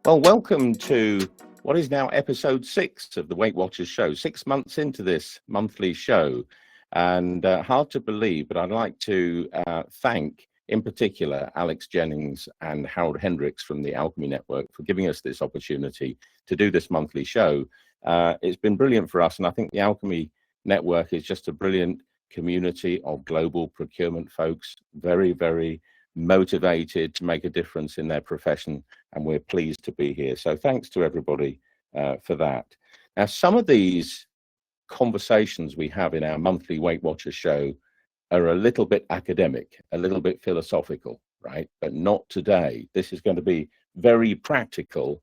Well, welcome to what is now episode 6 of the Weight Watchers show, 6 months into this monthly show. And hard to believe, but I'd like to thank, in particular, Alex Jennings and Harold Hendricks from the Alchemy Network for giving us this opportunity to do this monthly show. It's been brilliant for us, and I think the Alchemy Network is just a brilliant community of global procurement folks, very, very motivated to make a difference in their profession, and we're pleased to be here. So thanks to everybody for that. Now, some of these conversations we have in our monthly Weight Watchers show are a little bit academic, a little bit philosophical, right? But not today. This is going to be very practical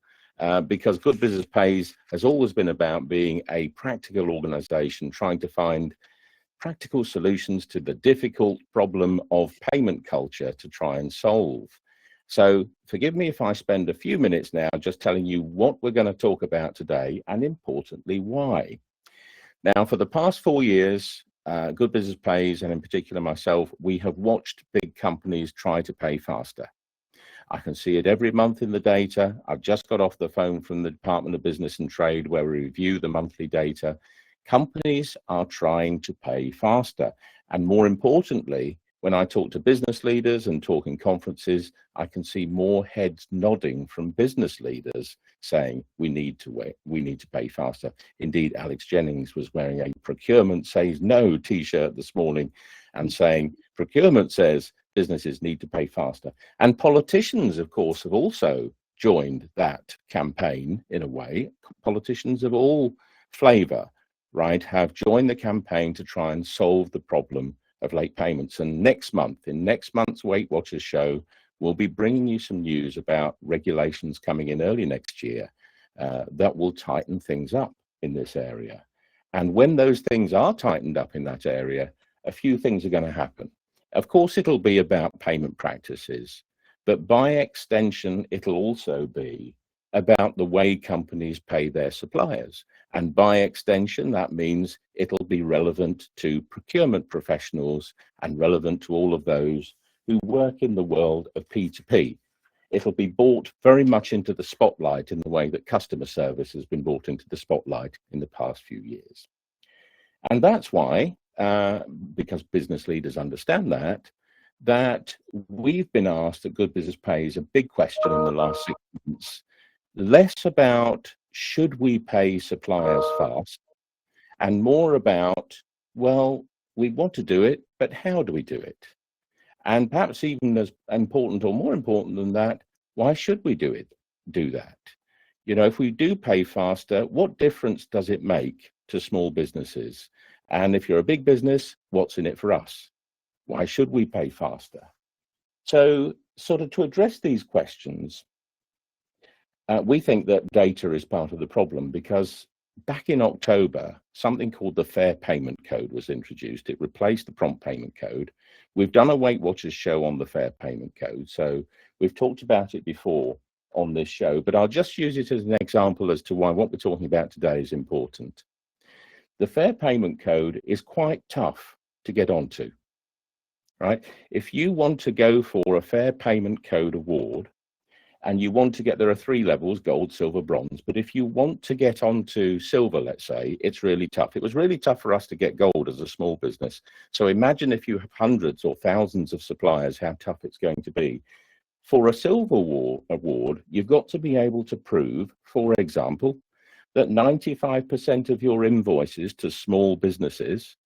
because Good Business Pays has always been about being a practical organization, trying to find practical solutions to the difficult problem of payment culture to try and solve. So forgive me if I spend a few minutes now just telling you what we're going to talk about today, and importantly, why. Now, for the past 4 years, Good Business Pays, and in particular myself, we have watched big companies try to pay faster. I can see it every month in the data. I've just got off the phone from the Department of Business and Trade where we review the monthly data. Companies are trying to pay faster. And more importantly, when I talk to business leaders and talk in conferences, I can see more heads nodding from business leaders saying we need to pay faster. Indeed, Alex Jennings was wearing a procurement says no t-shirt this morning and saying procurement says businesses need to pay faster. And politicians, of course, have also joined that campaign in a way. Politicians of all flavor, right, have joined the campaign to try and solve the problem of late payments. And next month, in next month's Weight Watchers show, we'll be bringing you some news about regulations coming in early next year that will tighten things up in this area. And when those things are tightened up in that area, a few things are going to happen. Of course, it'll be about payment practices, but by extension, it'll also be about the way companies pay their suppliers. And by extension, that means it'll be relevant to procurement professionals and relevant to all of those who work in the world of P2P. It'll be brought very much into the spotlight in the way that customer service has been brought into the spotlight in the past few years. And that's why, because business leaders understand that we've been asked at Good Business Pays a big question in the last 6 months, less about should we pay suppliers fast and more about, well, we want to do it, but how do we do it? And perhaps even as important or more important than that, why should we do that? You know, if we do pay faster, what difference does it make to small businesses? And if you're a big business, what's in it for us? Why should we pay faster? So sort of to address these questions, we think that data is part of the problem because back in October, something called the Fair Payment Code was introduced. It replaced the Prompt Payment Code. We've done a Weight Watchers show on the Fair Payment Code, so we've talked about it before on this show, but I'll just use it as an example as to why what we're talking about today is important. The Fair Payment Code is quite tough to get onto, right? If you want to go for a Fair Payment Code award, and you want to get, there are 3 levels, gold, silver, bronze. But if you want to get onto silver, let's say, it's really tough. It was really tough for us to get gold as a small business. So imagine if you have hundreds or thousands of suppliers, how tough it's going to be. For a silver award, you've got to be able to prove, for example, that 95% of your invoices to small businesses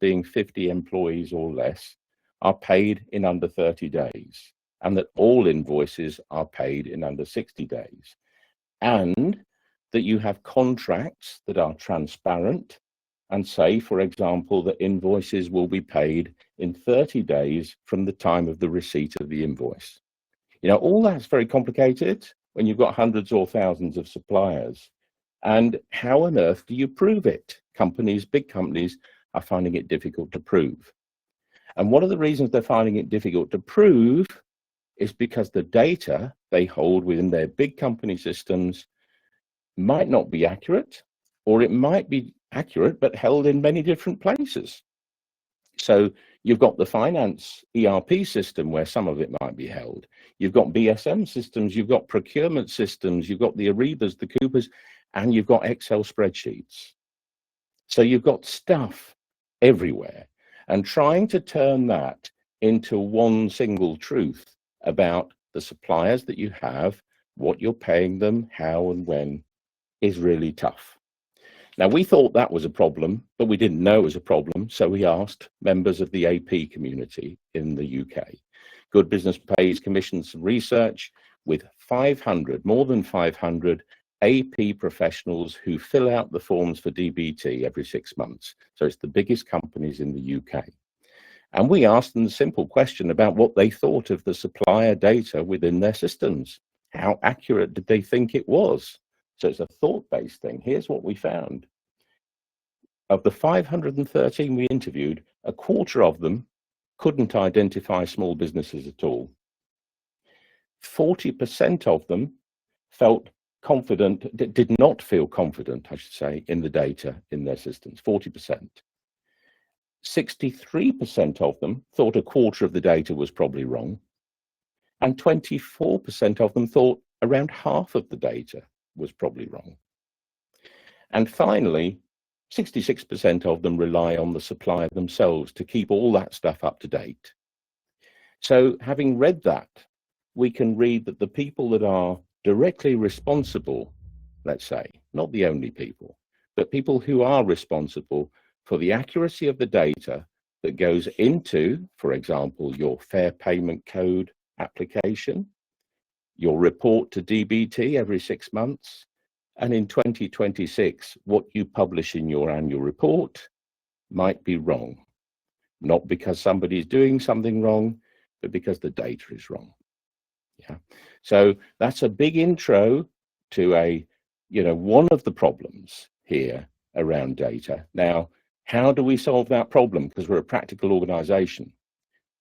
being 50 employees or less, are paid in under 30 days. And that all invoices are paid in under 60 days. And that you have contracts that are transparent and say, for example, that invoices will be paid in 30 days from the time of the receipt of the invoice. You know, all that's very complicated when you've got hundreds or thousands of suppliers. And how on earth do you prove it? Big companies are finding it difficult to prove. And one of the reasons they're finding it difficult to prove is because the data they hold within their big company systems might not be accurate, or it might be accurate but held in many different places. So You've got the finance ERP system where some of it might be held. You've got BSM systems, you've got procurement systems, you've got the Arebas, the Coopers, and you've got Excel spreadsheets. So you've got stuff everywhere, and trying to turn that into one single truth about the suppliers that you have, what you're paying them, how and when, is really tough. Now, we thought that was a problem, but we didn't know it was a problem, so we asked members of the AP community in the UK. Good Business Pays commissioned some research with 500, more than 500 AP professionals who fill out the forms for DBT every 6 months. So it's the biggest companies in the UK. And we asked them the simple question about what they thought of the supplier data within their systems. How accurate did they think it was? So it's a thought-based thing. Here's what we found. Of the 513 we interviewed, a quarter of them couldn't identify small businesses at all. 40% of them felt confident, did not feel confident, I should say, in the data in their systems, 40%. 63% of them thought a quarter of the data was probably wrong. And 24% of them thought around half of the data was probably wrong. And finally, 66% of them rely on the supplier themselves to keep all that stuff up to date. So having read that, we can read that the people that are directly responsible, let's say, not the only people, but people who are responsible for the accuracy of the data that goes into, for example, your fair payment code application, your report to DBT every 6 months, and in 2026, what you publish in your annual report might be wrong. Not because somebody's doing something wrong, but because the data is wrong. Yeah. So that's a big intro to one of the problems here around data. Now, how do we solve that problem? Because we're a practical organization.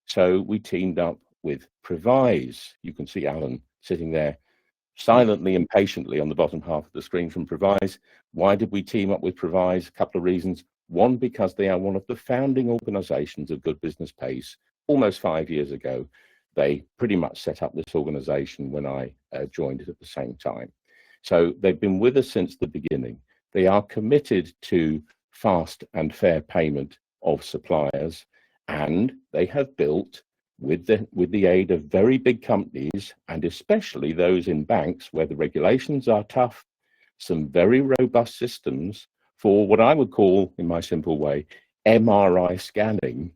So we teamed up with Previse. You can see Alan sitting there silently and patiently on the bottom half of the screen from Previse. Why did we team up with Previse? A couple of reasons. One, because they are one of the founding organizations of Good Business Pays. Almost 5 years ago, they pretty much set up this organization when I joined it at the same time. So they've been with us since the beginning. They are committed to fast and fair payment of suppliers, and they have built, with the aid of very big companies, and especially those in banks where the regulations are tough, some very robust systems for what I would call, in my simple way, MRI scanning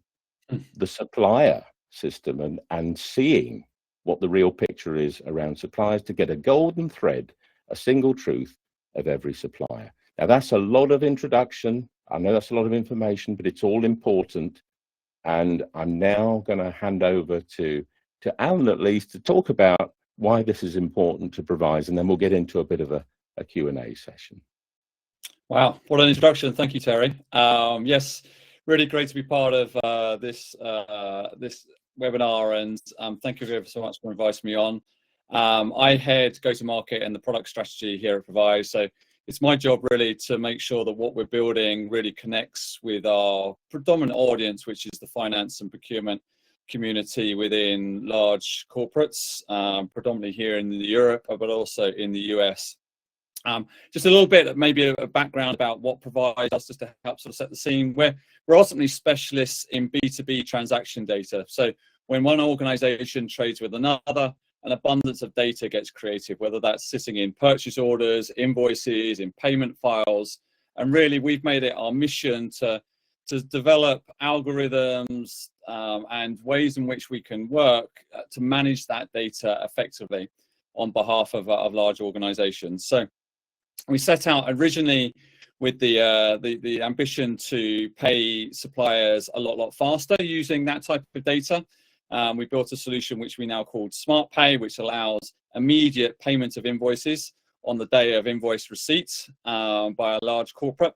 the supplier system and seeing what the real picture is around suppliers to get a golden thread, a single truth of every supplier. Now, that's a lot of introduction. I know that's a lot of information, but it's all important. And I'm now going to hand over to Alan, at least, to talk about why this is important to Previse, and then we'll get into a bit of a Q&A session. Wow, what an introduction. Thank you, Terry. Yes, really great to be part of this webinar, and thank you so much for inviting me on. I head go-to-market and the product strategy here at Previse, so it's my job really to make sure that what we're building really connects with our predominant audience, which is the finance and procurement community within large corporates, predominantly here in Europe, but also in the US. Just a little bit, maybe a background about what Previse does, just to help sort of set the scene. We're ultimately specialists in B2B transaction data. So when one organization trades with another, an abundance of data gets created, whether that's sitting in purchase orders, invoices, in payment files. And really, we've made it our mission to develop algorithms and ways in which we can work to manage that data effectively on behalf of large organizations. So we set out originally with the ambition to pay suppliers a lot faster using that type of data. We built a solution which we now called Smart Pay, which allows immediate payment of invoices on the day of invoice receipts by a large corporate.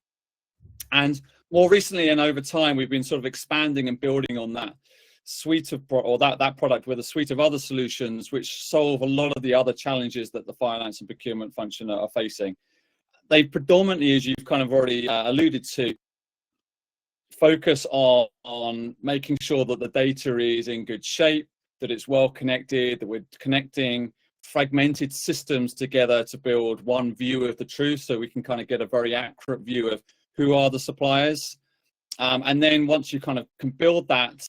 And more recently and over time, we've been sort of expanding and building on that suite of that product with a suite of other solutions which solve a lot of the other challenges that the finance and procurement function are facing. They predominantly, as you've kind of already alluded to, focus on making sure that the data is in good shape, that it's well connected, that we're connecting fragmented systems together to build one view of the truth, so we can kind of get a very accurate view of who are the suppliers. And then once you kind of can build that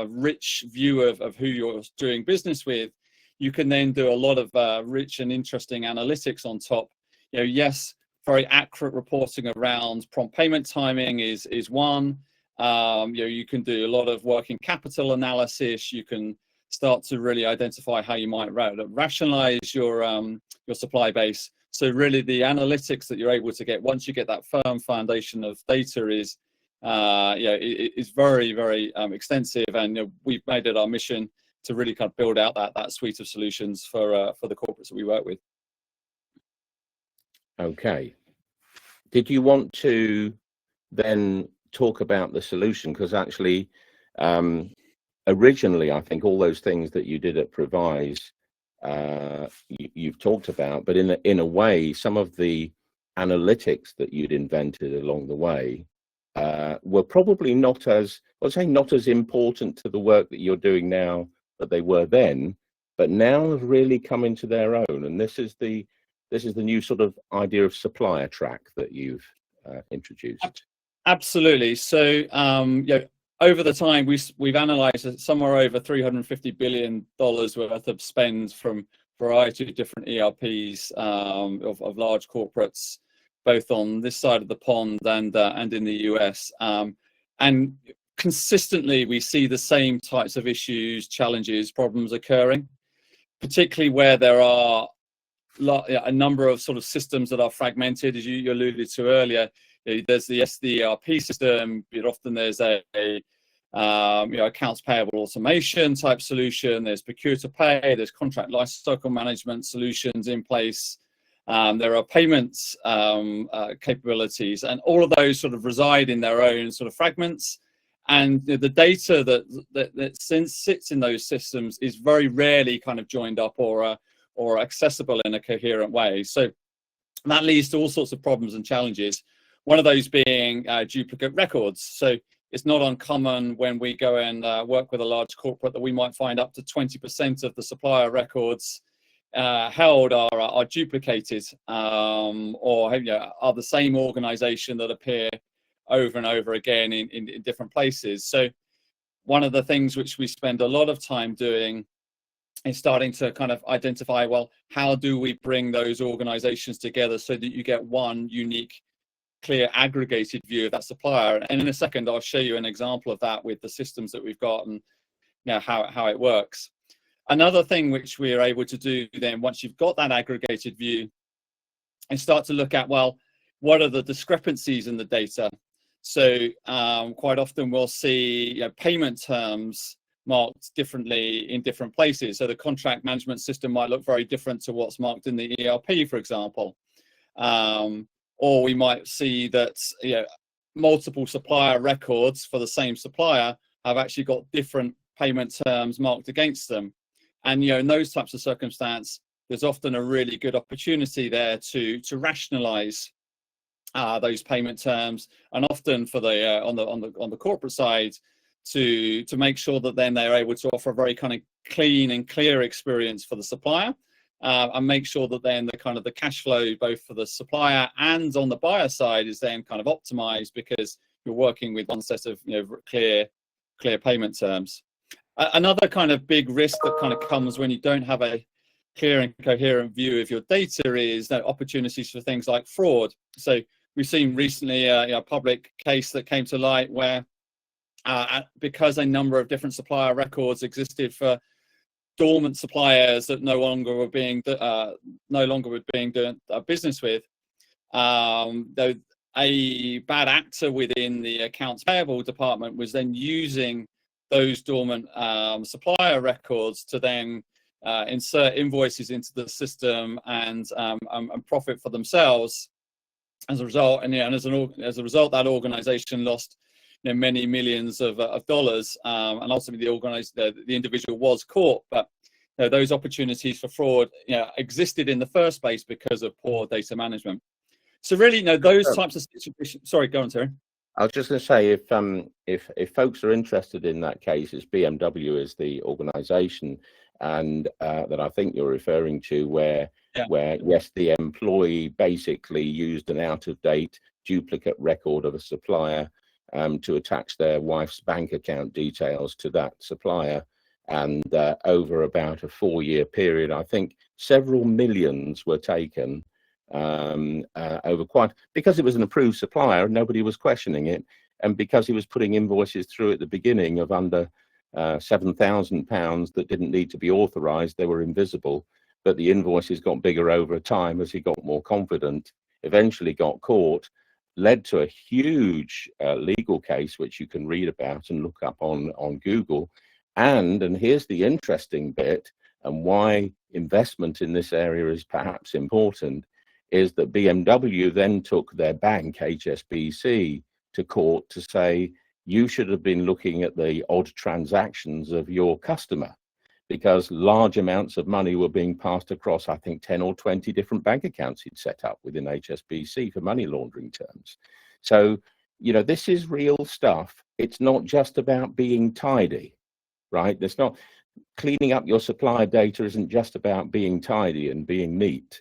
rich view of who you're doing business with, you can then do a lot of rich and interesting analytics on top. Yes, very accurate reporting around prompt payment timing is one. You can do a lot of working capital analysis. You can start to really identify how you might rationalize your supply base. So really the analytics that you're able to get once you get that firm foundation of data is very, very extensive, and we've made it our mission to really kind of build out that suite of solutions for the corporates that we work with. Okay. Did you want to then talk about the solution? Because actually, originally, I think all those things that you did at Previse, you've talked about, but in a way, some of the analytics that you'd invented along the way were probably not as important to the work that you're doing now that they were then, but now have really come into their own. And this is the new sort of idea of Supplier Track that you've introduced. Absolutely. So over the time, we've analysed somewhere over $350 billion worth of spend from a variety of different ERPs of large corporates, both on this side of the pond and in the US. And consistently, we see the same types of issues, challenges, problems occurring, particularly where there are a number of sort of systems that are fragmented, as you alluded to earlier. There's the ERP system, but often there's a accounts payable automation type solution. There's procure to pay. There's contract lifecycle management solutions in place. There are payments capabilities, and all of those sort of reside in their own sort of fragments. And the data that sits in those systems is very rarely kind of joined up or accessible in a coherent way. So that leads to all sorts of problems and challenges. One of those being duplicate records. So it's not uncommon when we go and work with a large corporate that we might find up to 20% of the supplier records held are duplicated or are the same organization that appear over and over again in different places. So one of the things which we spend a lot of time doing is starting to kind of identify, well, how do we bring those organizations together so that you get one unique, clear, aggregated view of that supplier? And in a second, I'll show you an example of that with the systems that we've got and how it works. Another thing which we are able to do then, once you've got that aggregated view, is start to look at, well, what are the discrepancies in the data? So quite often we'll see payment terms marked differently in different places. So the contract management system might look very different to what's marked in the ERP, for example. Or we might see that multiple supplier records for the same supplier have actually got different payment terms marked against them. And in those types of circumstances, there's often a really good opportunity there to rationalize those payment terms, and often for the on the corporate side to make sure that then they're able to offer a very kind of clean and clear experience for the supplier, and make sure that then the cash flow both for the supplier and on the buyer side is then kind of optimized, because you're working with one set of clear payment terms. Another kind of big risk that kind of comes when you don't have a clear and coherent view of your data is opportunities for things like fraud. So we've seen recently a public case that came to light where because a number of different supplier records existed for dormant suppliers that no longer were being doing business with, though a bad actor within the Accounts Payable department was then using those dormant supplier records to then insert invoices into the system and profit for themselves. As a result, as a result, that organization lost many millions of dollars, and ultimately the individual was caught. But those opportunities for fraud existed in the first place because of poor data management. So really, those types of situations. Sorry, go on, Terry. I was just going to say, if folks are interested in that case, it's BMW is the organisation, and that I think you're referring to, where yes, the employee basically used an out-of-date duplicate record of a supplier to attach their wife's bank account details to that supplier, and over about a 4-year period, I think several millions were taken. Over quite, because it was an approved supplier, nobody was questioning it, and because he was putting invoices through at the beginning of under £7,000 that didn't need to be authorized, they were invisible, but the invoices got bigger over time as he got more confident, eventually got caught, led to a huge legal case which you can read about and look up on Google. And here's the interesting bit, and why investment in this area is perhaps important, is that BMW then took their bank, HSBC, to court to say, you should have been looking at the odd transactions of your customer, because large amounts of money were being passed across, I think, 10 or 20 different bank accounts he'd set up within HSBC for money laundering terms. So, you know, this is real stuff. It's not just about being tidy, right? It's not, cleaning up your supplier data isn't just about being tidy and being neat.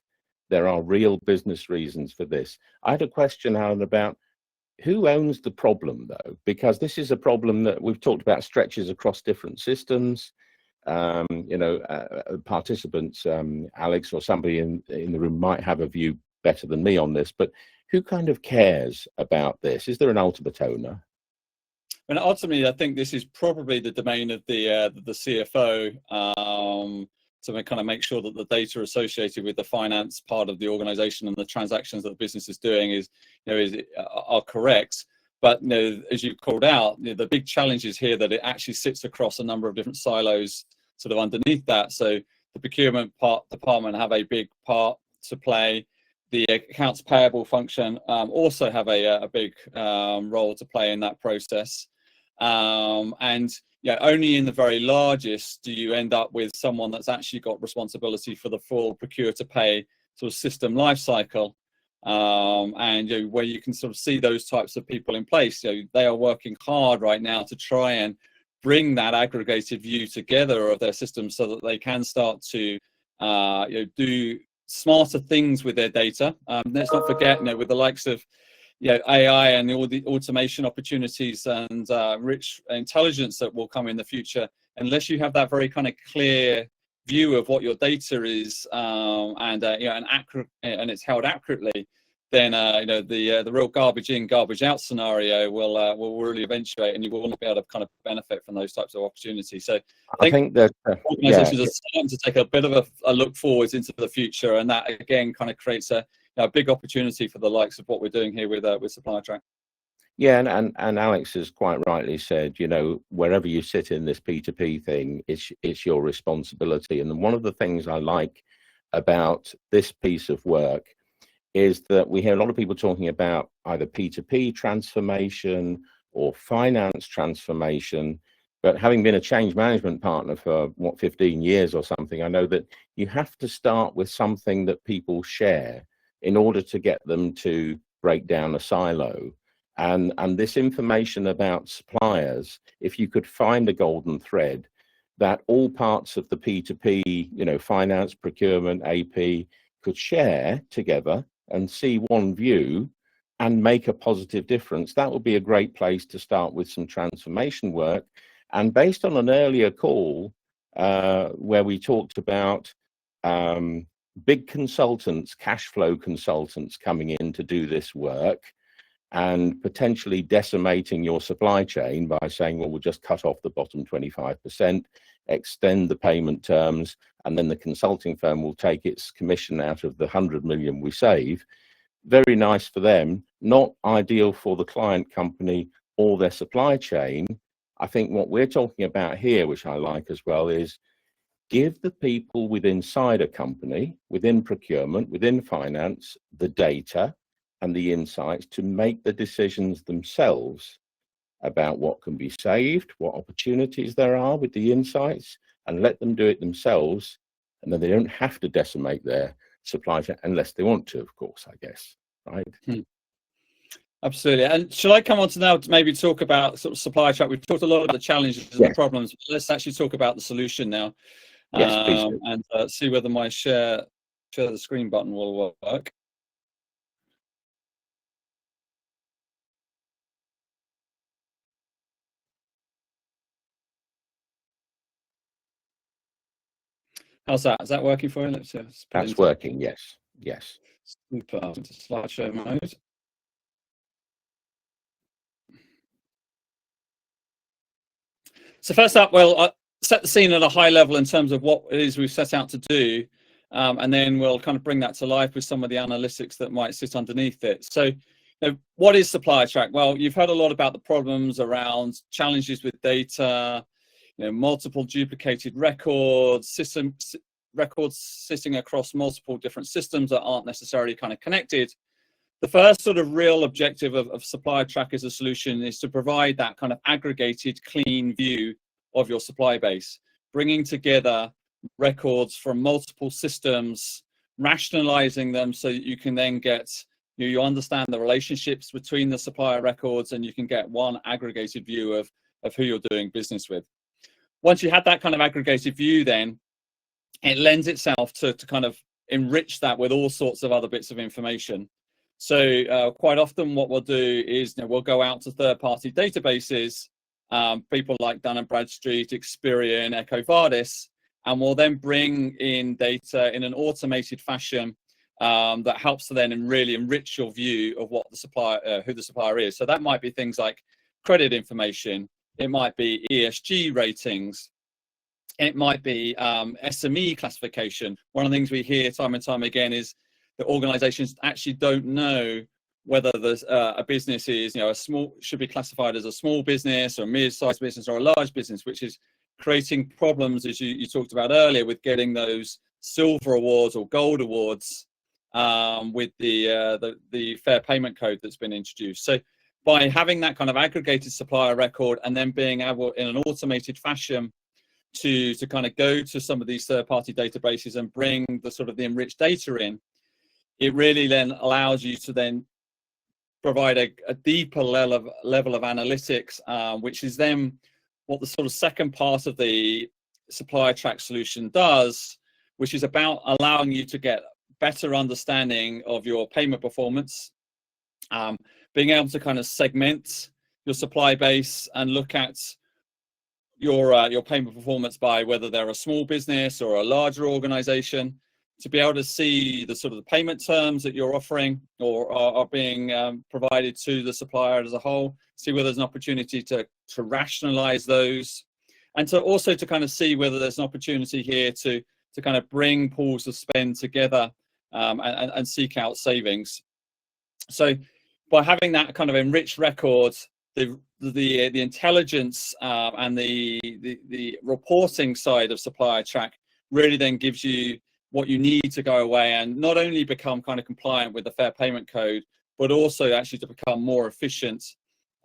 There are real business reasons for this. I had a question, Alan, about who owns the problem, though, because this is a problem that we've talked about, stretches across different systems. Participants, Alex or somebody in the room might have a view better than me on this, but who kind of cares about this? Is there an ultimate owner? And ultimately, I think this is probably the domain of the CFO, to kind of make sure that the data associated with the finance part of the organization and the transactions that the business is doing are correct. But as you called out, the big challenge is here that it actually sits across a number of different silos sort of underneath that. So the procurement department have a big part to play. The accounts payable function also have a big role to play in that process. Only in the very largest do you end up with someone that's actually got responsibility for the full procure to pay sort of system lifecycle, where you can sort of see those types of people in place. They are working hard right now to try and bring that aggregated view together of their systems so that they can start to do smarter things with their data. Let's not forget, with the likes of AI and all the automation opportunities and rich intelligence that will come in the future, unless you have that very kind of clear view of what your data is and accurate, and it's held accurately, then the real garbage in, garbage out scenario will really eventuate, and you will not be able to kind of benefit from those types of opportunities. So I think that organizations are starting to take a bit of a look forwards into the future, and that again kind of creates a big opportunity for the likes of what we're doing here with Supplier Track. Yeah, and Alex has quite rightly said, wherever you sit in this P2P thing, it's your responsibility. And one of the things I like about this piece of work is that we hear a lot of people talking about either P2P transformation or finance transformation. But having been a change management partner for 15 years or something, I know that you have to start with something that people share in order to get them to break down a silo. And this information about suppliers, if you could find a golden thread that all parts of the P2P, finance, procurement, AP could share together and see one view and make a positive difference, that would be a great place to start with some transformation work. And based on an earlier call where we talked about big consultants, cash flow consultants coming in to do this work and potentially decimating your supply chain by saying, well, we'll just cut off the bottom 25%, extend the payment terms, and then the consulting firm will take its commission out of the 100 million we save. Very nice for them, not ideal for the client company or their supply chain. I think what we're talking about here, which I like as well, is give the people inside a company, within procurement, within finance, the data and the insights to make the decisions themselves about what can be saved, what opportunities there are with the insights, and let them do it themselves. And then they don't have to decimate their supply chain unless they want to, of course, I guess, right? Absolutely. And shall I come on to now to maybe talk about sort of Supplier Track? We've talked a lot about the challenges and the problems. Let's actually talk about the solution now. Yes, please do. And see whether my share the screen button will work. How's that? Is that working for you? That's working. Yes. Yes. Super. Into slideshow mode. So first up, well, set the scene at a high level in terms of what it is we've set out to do, and then we'll kind of bring that to life with some of the analytics that might sit underneath it. So, what is Supplier Track? Well, you've heard a lot about the problems around challenges with data, multiple duplicated records, records sitting across multiple different systems that aren't necessarily kind of connected. The first sort of real objective of Supplier Track as a solution is to provide that kind of aggregated, clean view of your supply base, bringing together records from multiple systems, rationalizing them so that you can then get, you understand the relationships between the supplier records, and you can get one aggregated view of who you're doing business with. Once you have that kind of aggregated view, then it lends itself to kind of enrich that with all sorts of other bits of information. So quite often what we'll do is we'll go out to third-party databases, people like Dun & Bradstreet, Experian, EcoVadis, and we'll then bring in data in an automated fashion that helps to then really enrich your view of what the supplier, who the supplier is. So that might be things like credit information, it might be ESG ratings, it might be SME classification. One of the things we hear time and time again is that organizations actually don't know whether there's a business is, should be classified as a small business or a mid-sized business or a large business, which is creating problems, as you talked about earlier, with getting those silver awards or gold awards with the fair payment code that's been introduced. So by having that kind of aggregated supplier record and then being able in an automated fashion to kind of go to some of these third-party databases and bring the sort of the enriched data in, it really then allows you to then provide a deeper level of analytics, which is then what the sort of second part of the Supplier Track solution does, which is about allowing you to get better understanding of your payment performance, being able to kind of segment your supply base and look at your payment performance by whether they're a small business or a larger organization, to be able to see the sort of the payment terms that you're offering or are being provided to the supplier as a whole, see whether there's an opportunity to rationalize those, and to also to kind of see whether there's an opportunity here to kind of bring pools of spend together and seek out savings. So by having that kind of enriched record, the intelligence and the reporting side of Supplier Track really then gives you what you need to go away and not only become kind of compliant with the fair payment code, but also actually to become more efficient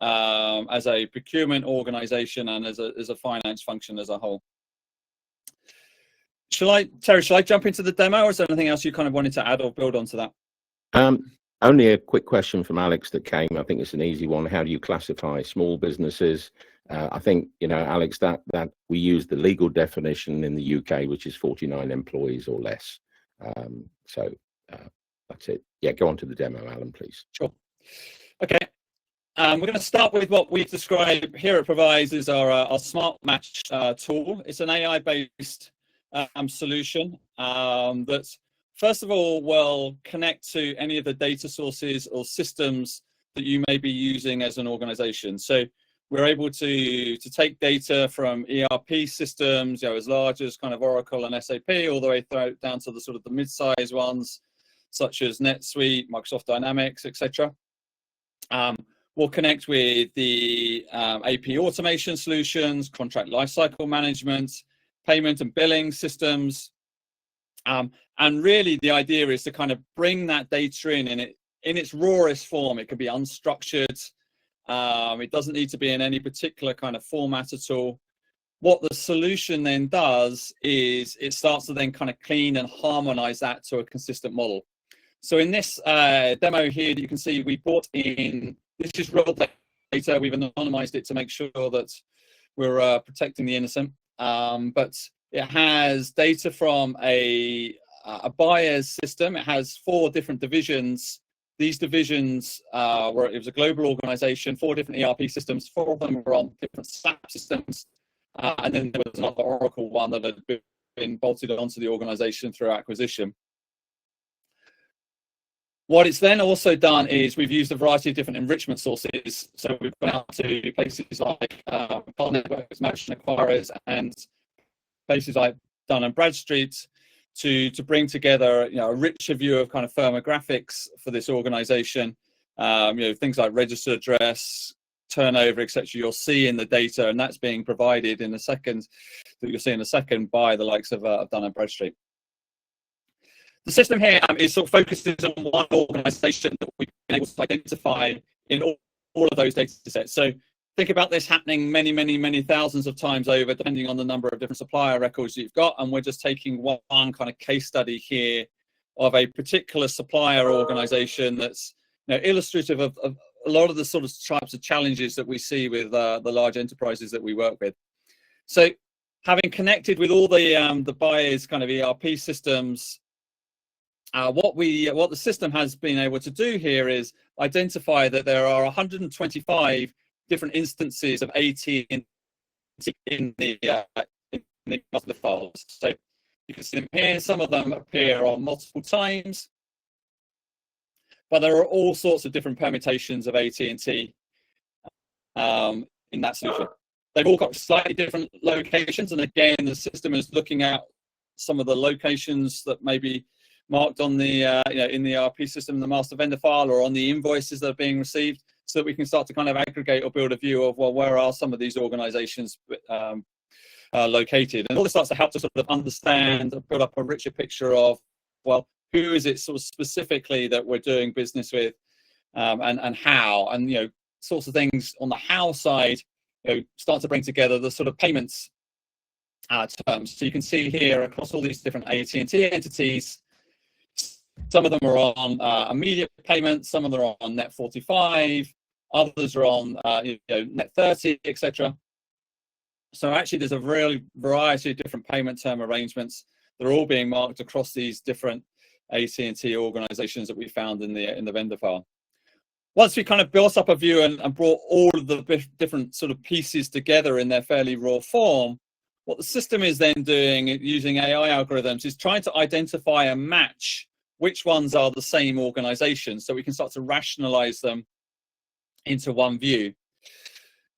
as a procurement organization and as a finance function as a whole. Terry, shall I jump into the demo, or is there anything else you kind of wanted to add or build onto that? Only a quick question from Alex that came. I think it's an easy one. How do you classify small businesses? I think, Alex, that we use the legal definition in the UK, which is 49 employees or less. So that's it. Yeah, go on to the demo, Alan, please. Sure. Okay. We're going to start with what we've described here at Previse as our Smart Match tool. It's an AI-based solution that, first of all, will connect to any of the data sources or systems that you may be using as an organization. So we're able to take data from ERP systems, as large as kind of Oracle and SAP, all the way down to the sort of the mid-sized ones, such as NetSuite, Microsoft Dynamics, etc. We'll connect with the AP automation solutions, contract lifecycle management, payment and billing systems. And really the idea is to kind of bring that data in its rawest form. It can be unstructured. It doesn't need to be in any particular kind of format at all. What the solution then does is it starts to then kind of clean and harmonize that to a consistent model. So in this demo here that you can see, we brought in, this is real data. We've anonymized it to make sure that we're protecting the innocent. But it has data from a buyer's system. It has 4 different divisions. These divisions it was a global organization, 4 different ERP systems. 4 of them were on different SAP systems. And then there was another Oracle one that had been bolted onto the organization through acquisition. What it's then also done is we've used a variety of different enrichment sources. So we've gone out to places like card networks, merchant acquirers, and places like Dun & Bradstreet to bring together, a richer view of kind of firmographics for this organization. Things like registered address, turnover, etc. You'll see in the data, and that's being provided in a second. That you'll see in a second by the likes of Dun & Bradstreet. The system here is sort of focuses on one organization that we've been able to identify in all of those data sets. So think about this happening many thousands of times over, depending on the number of different supplier records you've got. And we're just taking one kind of case study here of a particular supplier organization that's illustrative of a lot of the sort of types of challenges that we see with the large enterprises that we work with. So having connected with all the buyers' kind of ERP systems, what the system has been able to do here is identify that there are 125 different instances of AT in the master files. So you can see them here. Some of them appear on multiple times, but there are all sorts of different permutations of AT&T in that solution. They've all got slightly different locations, and again, the system is looking at some of the locations that may be marked on the in the ERP system, the master vendor file, or on the invoices that are being received, so that we can start to kind of aggregate or build a view of, well, where are some of these organizations located? And all this starts to help to sort of understand and build up a richer picture of, well, who is it sort of specifically that we're doing business with, and how, and sorts of things on the how side, start to bring together the sort of payments terms. So you can see here across all these different AT&T entities, some of them are on immediate payments, some of them are on net 45, others are on net 30, etc. So actually there's a really variety of different payment term arrangements that are all being marked across these different AT&T organizations that we found in the vendor file. Once we kind of built up a view and brought all of the different sort of pieces together in their fairly raw form, what the system is then doing using AI algorithms is trying to identify and match which ones are the same organization, so we can start to rationalize them into one view.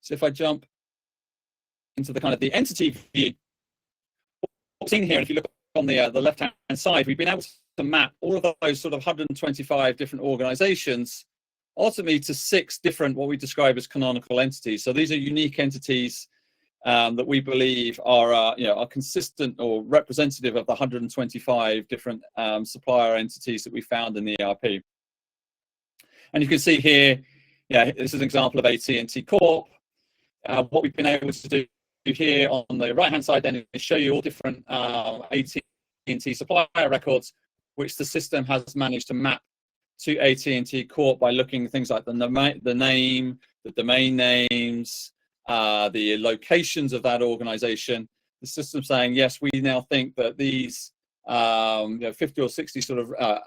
So if I jump into the kind of the entity view, what's in here, if you look on the left-hand side, we've been able to map all of those sort of 125 different organizations ultimately to 6 different, what we describe as canonical entities. So these are unique entities that we believe are consistent or representative of the 125 different supplier entities that we found in the ERP. And you can see here, this is an example of AT&T Corp. What we've been able to do here on the right-hand side then is show you all different AT&T supplier records, which the system has managed to map to AT&T Corp by looking at things like the name, the domain names, the locations of that organization. The system saying, yes, we now think that these 50 or 60 sort of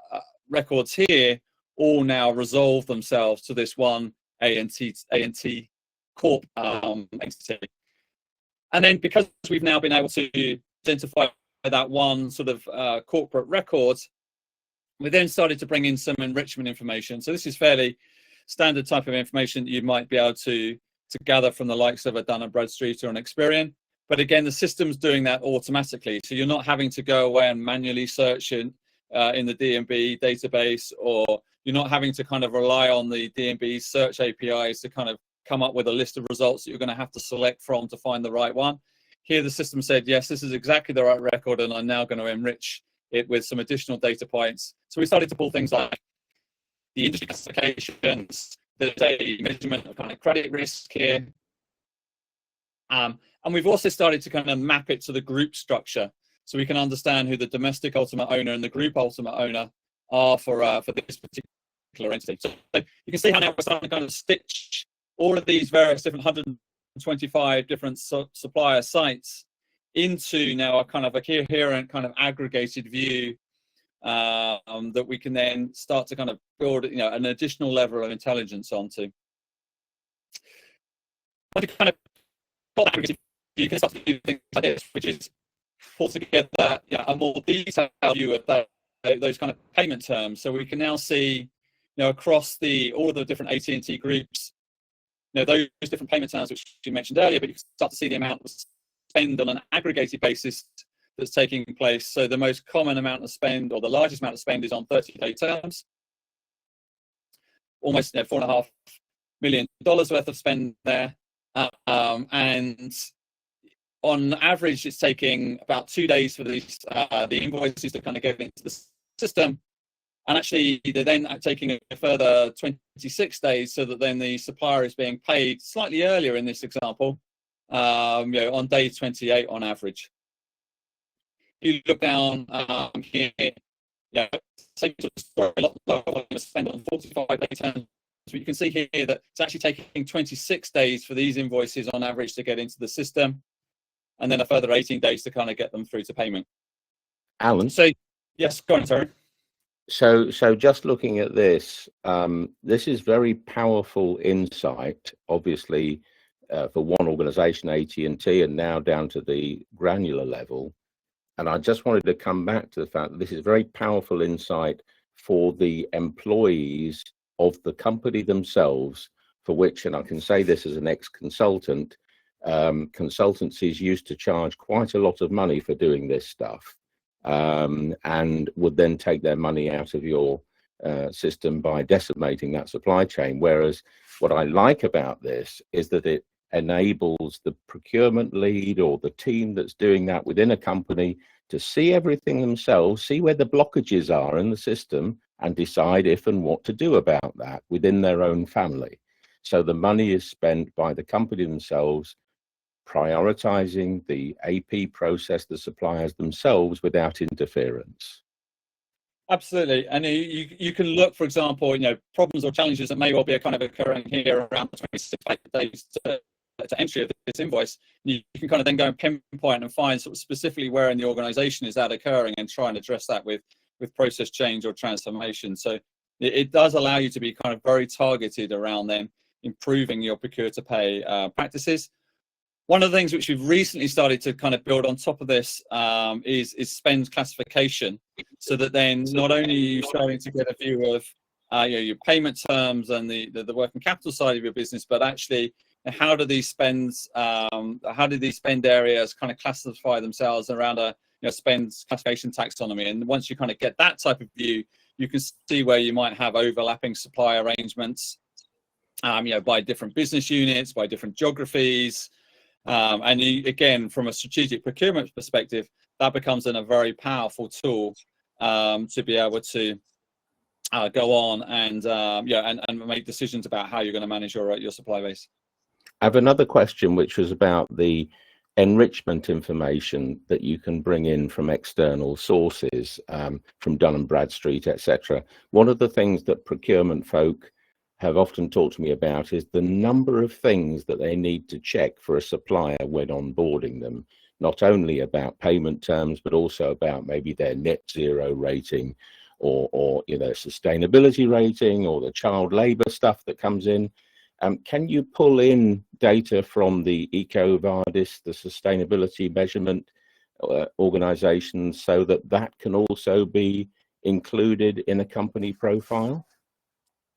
records here all now resolve themselves to this one AT Corp entity. And then because we've now been able to identify that one sort of corporate record, we then started to bring in some enrichment information. So this is fairly standard type of information that you might be able to gather from the likes of a Dun & Bradstreet or an Experian. But again, the system's doing that automatically. So you're not having to go away and manually search in the D&B database, or you're not having to kind of rely on the D&B search APIs to kind of come up with a list of results that you're going to have to select from to find the right one. Here, the system said, yes, this is exactly the right record, and I'm now going to enrich it with some additional data points. So we started to pull things like the industry classifications, there's a measurement of kind of credit risk here. And we've also started to kind of map it to the group structure, so we can understand who the domestic ultimate owner and the group ultimate owner are for this particular entity. So you can see how now we're starting to kind of stitch all of these various different 125 different supplier sites into now a kind of a coherent kind of aggregated view that we can then start to kind of build, an additional level of intelligence onto. Once you kind of got that aggregated view, you can start to do things like this, which is pull together a more detailed view of those kind of payment terms. So we can now see, across all of the different AT&T groups, those different payment terms which you mentioned earlier, but you can start to see the amount of spend on an aggregated basis that's taking place. So the most common amount of spend, or the largest amount of spend, is on 30-day terms. Almost $4.5 million worth of spend there. And on average, it's taking about 2 days for these the invoices to kind of get into the system. And actually, they're then taking a further 26 days, so that then the supplier is being paid slightly earlier in this example, on day 28 on average. If you look down here, same sort of story, a lot lower volume of spend on 45-day terms. So you can see here that it's actually taking 26 days for these invoices on average to get into the system, and then a further 18 days to kind of get them through to payment. Alan? So, yes, go on, sorry. So just looking at this, this is very powerful insight, obviously, for one organization, AT&T, and now down to the granular level. And I just wanted to come back to the fact that this is very powerful insight for the employees of the company themselves, for which, and I can say this as an ex-consultant, consultancies used to charge quite a lot of money for doing this stuff, and would then take their money out of your system by decimating that supply chain. Whereas what I like about this is that it enables the procurement lead or the team that's doing that within a company to see everything themselves, see where the blockages are in the system, and decide if and what to do about that within their own family. So the money is spent by the company themselves, prioritizing the AP process, the suppliers themselves, without interference. Absolutely. And you can look, for example, problems or challenges that may well be kind of occurring here around the 26 days to entry of this invoice. You can kind of then go and pinpoint and find sort of specifically where in the organization is that occurring, and try and address that with process change or transformation. So it does allow you to be kind of very targeted around then improving your procure to pay practices. One of the things which we've recently started to kind of build on top of this is spend classification, so that then not only are you starting to get a view of your payment terms and the working capital side of your business, but actually how do these spend areas kind of classify themselves around a spend classification taxonomy. And once you kind of get that type of view, you can see where you might have overlapping supply arrangements, by different business units, by different geographies. And again, from a strategic procurement perspective, that becomes a very powerful tool to be able to go on and make decisions about how you're going to manage your supply base. I have another question, which was about the enrichment information that you can bring in from external sources, from Dun & Bradstreet, etc. One of the things that procurement folk have often talked to me about is the number of things that they need to check for a supplier when onboarding them, not only about payment terms, but also about maybe their net zero rating or sustainability rating, or the child labor stuff that comes in. Can you pull in data from the EcoVadis, the sustainability measurement organizations, so that can also be included in a company profile?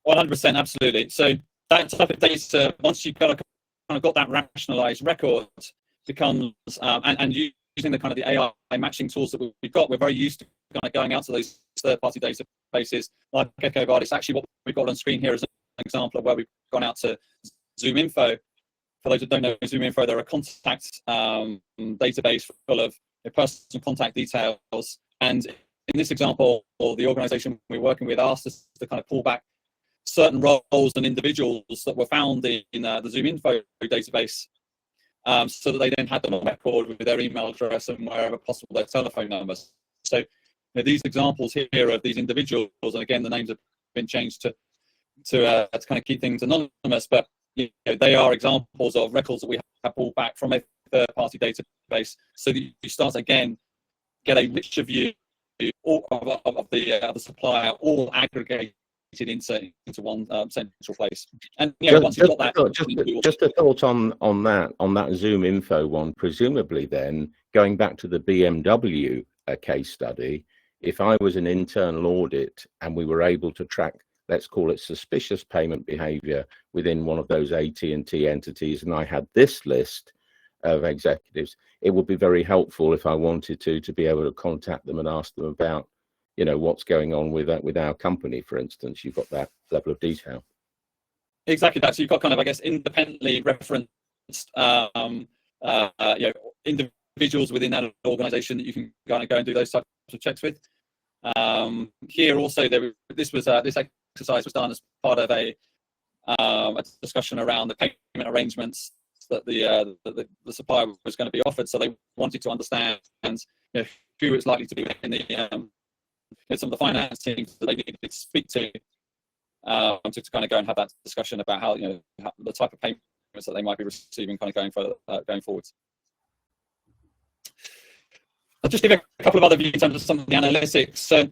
100%, absolutely. So that type of data, once you've got that rationalized record, becomes and using the kind of the AI matching tools that we've got, we're very used to kind of going out to those third-party databases like EcoVadis. Actually, what we've got on screen here is an example of where we've gone out to ZoomInfo. For those that don't know ZoomInfo, they're a contact database full of personal contact details. And in this example, the organization we're working with asked us to kind of pull back certain roles and individuals that were found in the ZoomInfo database, so that they then had them on record with their email address and wherever possible their telephone numbers. So these examples here of these individuals, and again, the names have been changed to kind of keep things anonymous, but they are examples of records that we have pulled back from a third-party database, so that you start again get a richer view of the supplier, all aggregated into one central place. And once you've got that, just a thought on that Zoom info one. Presumably, then going back to the BMW case study, if I was an internal audit and we were able to track, let's call it suspicious payment behavior within one of those AT&T entities, and I had this list of executives, it would be very helpful if I wanted to be able to contact them and ask them about, what's going on with our company, for instance. You've got that level of detail. Exactly that. So you've got kind of, I guess, independently referenced, individuals within that organisation that you can kind of go and do those types of checks with. Here also, this exercise was done as part of a discussion around the payment arrangements that the supplier was going to be offered. So they wanted to understand, who it's likely to be in the some of the finance teams that they needed to speak to kind of go and have that discussion about how the type of payments that they might be receiving kind of going forwards. I'll just give a couple of other views in terms of some of the analytics. So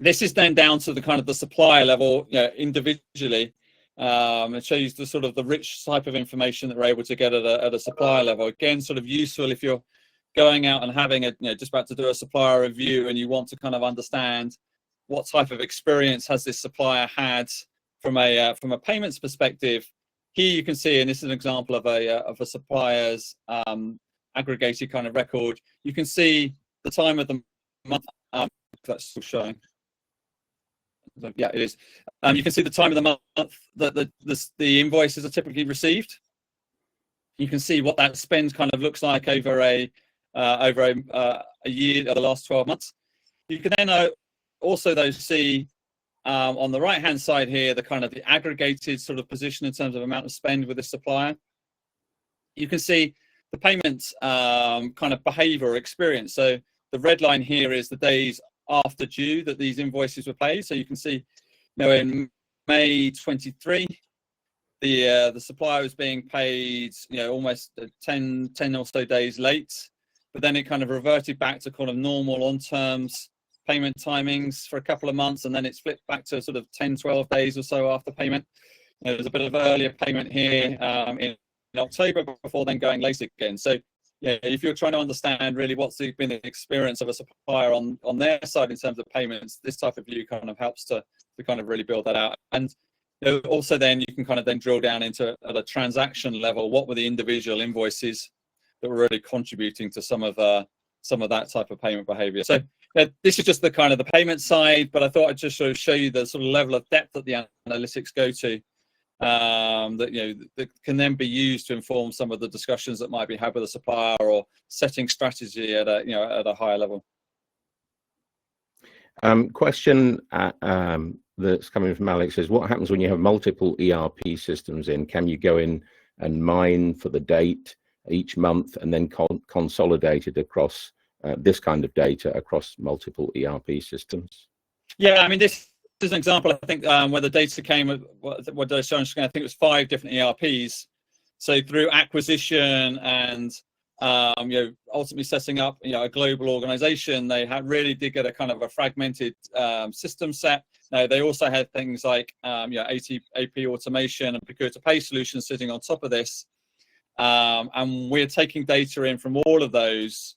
this is then down to the kind of the supplier level, individually. It shows the sort of the rich type of information that we're able to get at a supplier level. Again, sort of useful if you're going out and having just about to do a supplier review and you want to kind of understand what type of experience has this supplier had from a payments perspective. Here you can see, and this is an example of a supplier's aggregated kind of record. You can see the time of the month. That's still showing. Yeah, it is. You can see the time of the month that the invoices are typically received. You can see what that spend kind of looks like over a year, or the last 12 months. You can then also see on the right hand side here the kind of the aggregated sort of position in terms of amount of spend with the supplier. You can see the payments kind of behavior or experience. So the red line here is the days after due that these invoices were paid. So you can see, in May 23, the supplier was being paid, almost 10 or so days late, but then it kind of reverted back to kind of normal on terms payment timings for a couple of months, and then it's flipped back to sort of 10, 12 days or so after payment. There's a bit of earlier payment here in October before then going late again. So if you're trying to understand really what's been the experience of a supplier on their side in terms of payments, this type of view kind of helps to kind of really build that out. And also then you can kind of then drill down into at a transaction level, what were the individual invoices that were really contributing to some of that type of payment behavior. So this is just the kind of the payment side, but I thought I'd just sort of show you the sort of level of depth that the analytics go to. That can then be used to inform some of the discussions that might be had with a supplier or setting strategy at a higher level. Question that's coming from Alex is, what happens when you have multiple ERP systems in? Can you go in and mine for the date each month and then consolidate it across this kind of data across multiple ERP systems? Yeah, I mean, this is an example, I think, where the data came, what did I show on screen? I think it was 5 different ERPs. So through acquisition and ultimately setting up a global organization, they really did get a kind of a fragmented system set. Now, they also had things like AP automation and procure to pay solutions sitting on top of this. And we're taking data in from all of those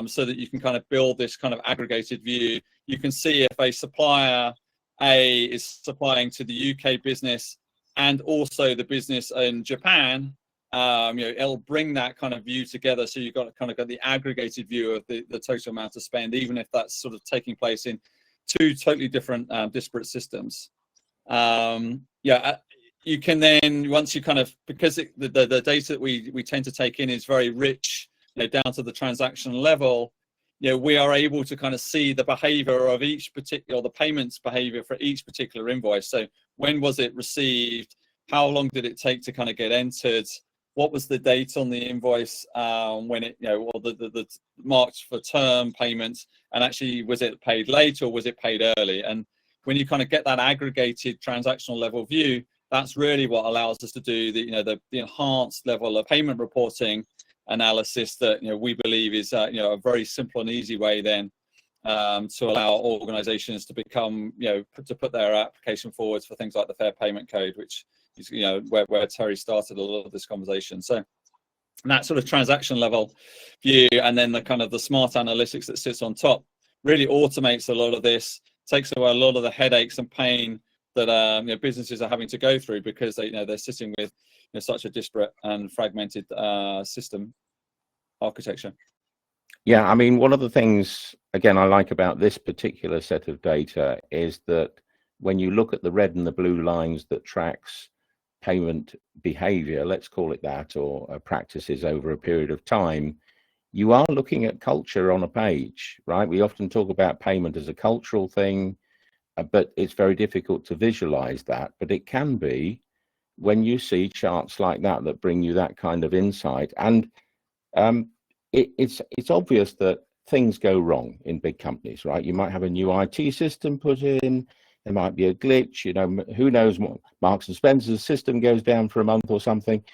so that you can kind of build this kind of aggregated view. You can see if a supplier A is supplying to the UK business and also the business in Japan, it'll bring that kind of view together. So you've got the aggregated view of the total amount of spend, even if that's sort of taking place in 2 totally different disparate systems. You can then, once you kind of, because the data that we tend to take in is very rich, down to the transaction level, we are able to kind of see the behavior of each particular, the payments behavior for each particular invoice. So when was it received? How long did it take to kind of get entered? what was the date on the invoice when it, or the marked for term payments, and actually was it paid late or was it paid early? And when you kind of get that aggregated transactional level view, that's really what allows us to do the enhanced level of payment reporting analysis that we believe is a very simple and easy way then to allow organizations to become to put their application forwards for things like the Fair Payment Code, which is where Terry started a lot of this conversation. So that sort of transaction level view, and then the kind of the smart analytics that sits on top, really automates a lot of this, takes away a lot of the headaches and pain that businesses are having to go through, because they're sitting with such a disparate and fragmented system architecture. Yeah, I mean, one of the things, again, I like about this particular set of data is that when you look at the red and the blue lines that tracks payment behavior, let's call it that, or practices over a period of time, you are looking at culture on a page, right? We often talk about payment as a cultural thing, but it's very difficult to visualize that. But it can be when you see charts like that that bring you that kind of insight. And it's obvious that things go wrong in big companies, right? You might have a new IT system put in, there might be a glitch, who knows what, Marks and Spencer's system goes down for a month or something.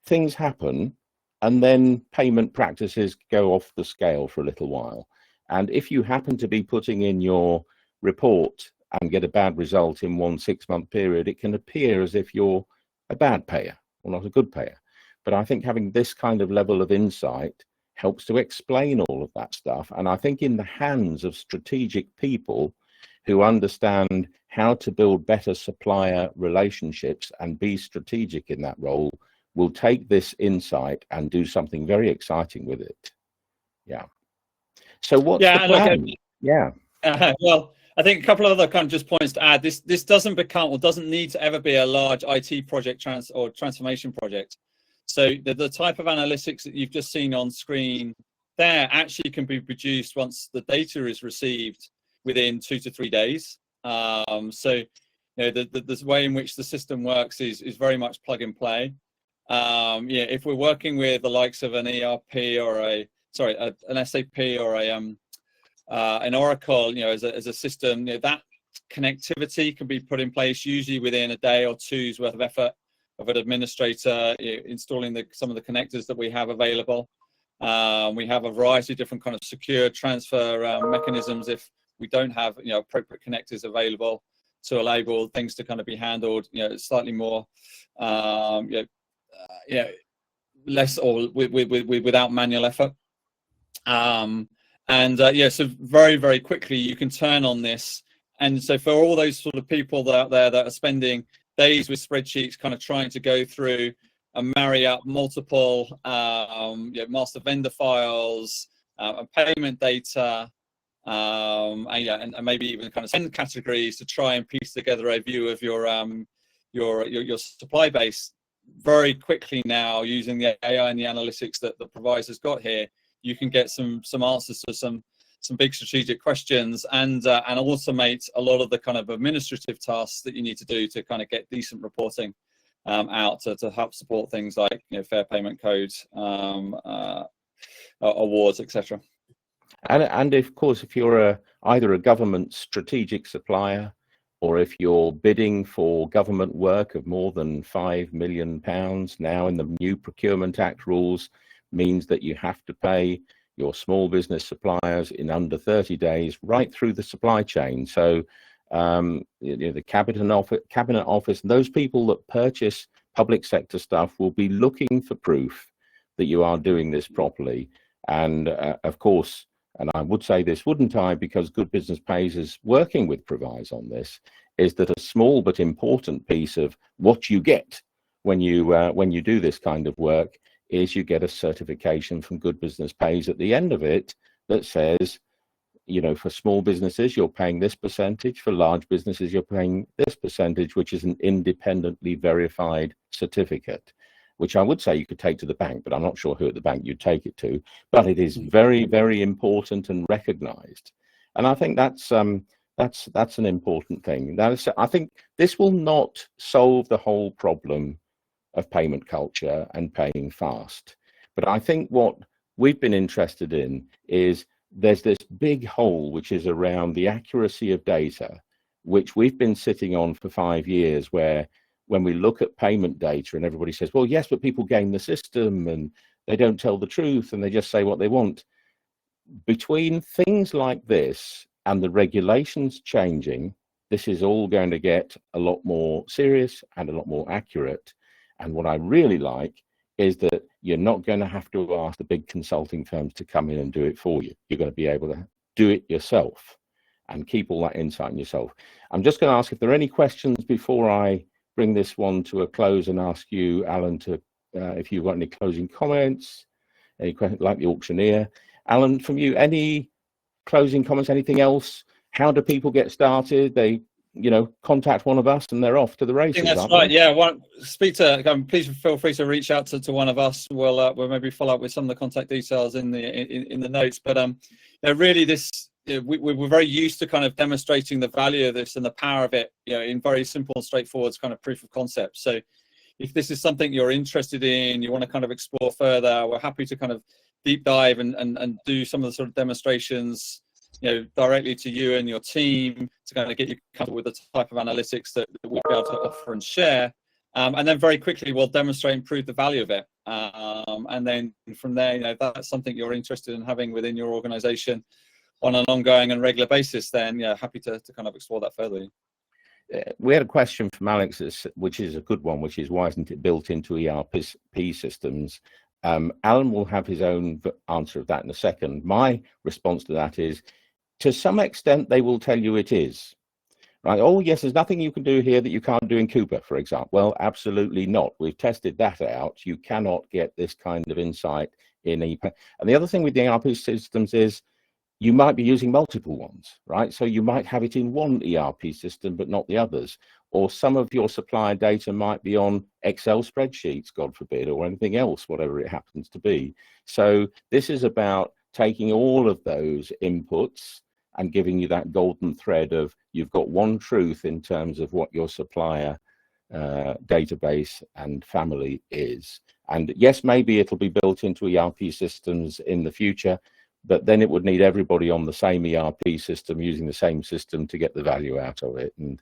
Things happen, and then payment practices go off the scale for a little while. And if you happen to be putting in your report and get a bad result in 1 6-month period, it can appear as if you're a bad payer or not a good payer. But I think having this kind of level of insight helps to explain all of that stuff. And I think in the hands of strategic people who understand how to build better supplier relationships and be strategic in that role, will take this insight and do something very exciting with it. Yeah. So what's the plan? Well, I think a couple of other kind of just points to add. This doesn't become, or doesn't need to ever be, a large IT project transformation project. So the type of analytics that you've just seen on screen there actually can be produced once the data is received within 2 to 3 days. So the way in which the system works is very much plug and play. If we're working with the likes of an ERP or an SAP or an Oracle, as a system, that connectivity can be put in place usually within a day or two's worth of effort of an administrator installing some of the connectors that we have available. We have a variety of different kind of secure transfer mechanisms if we don't have appropriate connectors available to enable things to kind of be handled slightly more less or without manual effort. So very, very quickly you can turn on this. And so for all those sort of people out there that are spending days with spreadsheets kind of trying to go through and marry up multiple master vendor files and payment data, and maybe even kind of send categories to try and piece together a view of your supply base, very quickly now, using the AI and the analytics that the Previse has got here, you can get some answers to some big strategic questions and automate a lot of the kind of administrative tasks that you need to do to kind of get decent reporting out to help support things like Fair Payment Codes, awards, etc. And of course, if you're either a government strategic supplier, or if you're bidding for government work of more than £5 million now in the new Procurement Act rules, means that you have to pay your small business suppliers in under 30 days right through the supply chain. So the cabinet office, those people that purchase public sector stuff will be looking for proof that you are doing this properly. And of course, and I would say this, wouldn't I, because Good Business Pays is working with Previse on this, is that a small but important piece of what you get when you do this kind of work is you get a certification from Good Business Pays at the end of it that says, for small businesses, you're paying this percentage. For large businesses, you're paying this percentage, which is an independently verified certificate, which I would say you could take to the bank, but I'm not sure who at the bank you'd take it to. But it is very, very important and recognized. And I think that's an important thing. I think this will not solve the whole problem of payment culture and paying fast. But I think what we've been interested in is there's this big hole which is around the accuracy of data, which we've been sitting on for 5 years, where when we look at payment data and everybody says, well, yes, but people game the system and they don't tell the truth and they just say what they want. Between things like this and the regulations changing, this is all going to get a lot more serious and a lot more accurate. And what I really like is that you're not going to have to ask the big consulting firms to come in and do it for you. You're going to be able to do it yourself and keep all that insight in yourself. I'm just going to ask if there are any questions before I bring this one to a close and ask you, Alan, to if you've got any closing comments, any questions, like the auctioneer. Alan, from you, any closing comments, anything else? How do people get started? They, contact one of us and they're off to the races. I think that's right. Yeah, speak to. Please feel free to reach out to one of us. We'll maybe follow up with some of the contact details in the notes. But really, we're very used to kind of demonstrating the value of this and the power of it, in very simple and straightforward kind of proof of concept. So, if this is something you're interested in, you want to kind of explore further, we're happy to kind of deep dive and do some of the sort of demonstrations, directly to you and your team to kind of get you comfortable with the type of analytics that we'll be able to offer and share. And then very quickly, we'll demonstrate and prove the value of it. And then from there, if that's something you're interested in having within your organization on an ongoing and regular basis, then happy to kind of explore that further. We had a question from Alex, which is a good one, which is, why isn't it built into ERP systems? Alan will have his own answer of that in a second. My response to that is, to some extent, they will tell you it is. Right? Oh, yes, there's nothing you can do here that you can't do in Coupa, for example. Well, absolutely not. We've tested that out. You cannot get this kind of insight in ERP. And the other thing with the ERP systems is, you might be using multiple ones, right? So you might have it in one ERP system, but not the others. Or some of your supplier data might be on Excel spreadsheets, God forbid, or anything else, whatever it happens to be. So this is about taking all of those inputs and giving you that golden thread of, you've got one truth in terms of what your supplier database and family is. And yes, maybe it'll be built into ERP systems in the future, but then it would need everybody on the same ERP system using the same system to get the value out of it. And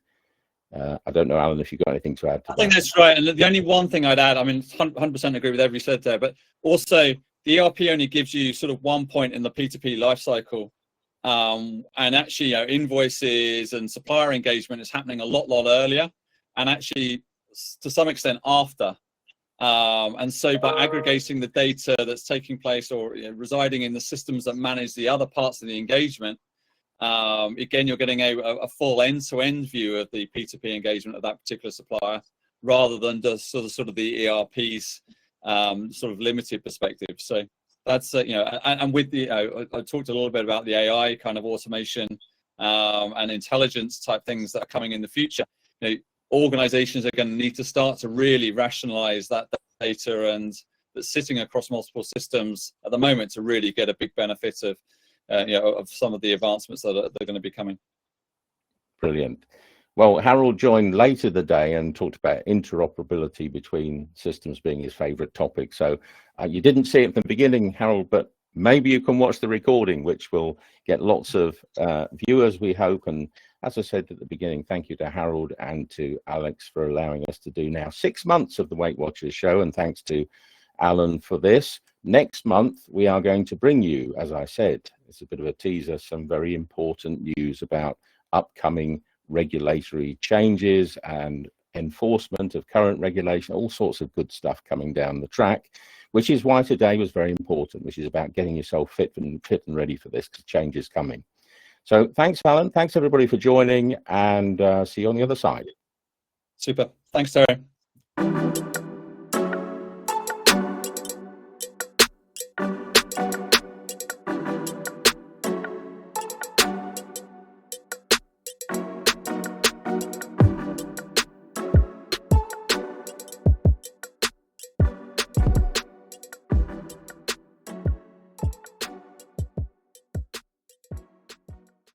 I don't know, Alan, if you've got anything to add to that. I think that's right. And the only one thing I'd add, 100% agree with everything you said there, but also the ERP only gives you sort of one point in the P2P lifecycle. And actually, invoices and supplier engagement is happening a lot earlier, and actually to some extent after. And so by aggregating the data that's taking place or residing in the systems that manage the other parts of the engagement, again, you're getting a full end-to-end view of the P2P engagement of that particular supplier, rather than just sort of the ERP's sort of limited perspective. So that's and with the I talked a little bit about the AI kind of automation and intelligence type things that are coming in the future. Organizations are going to need to start to really rationalize that data and that's sitting across multiple systems at the moment to really get a big benefit of of some of the advancements that are going to be coming. Brilliant. Well, Harold joined later the day and talked about interoperability between systems being his favorite topic. So you didn't see it at the beginning, Harold, but maybe you can watch the recording, which will get lots of viewers, we hope. And as I said at the beginning, thank you to Harold and to Alex for allowing us to do now 6 months of the Weight Watchers show. And thanks to Alan for this. Next month, we are going to bring you, as I said, it's a bit of a teaser, some very important news about upcoming regulatory changes and enforcement of current regulation, all sorts of good stuff coming down the track, which is why today was very important, which is about getting yourself fit and ready for this, because change is coming. So thanks, Alan. Thanks, everybody, for joining, and see you on the other side. Super. Thanks, Terry.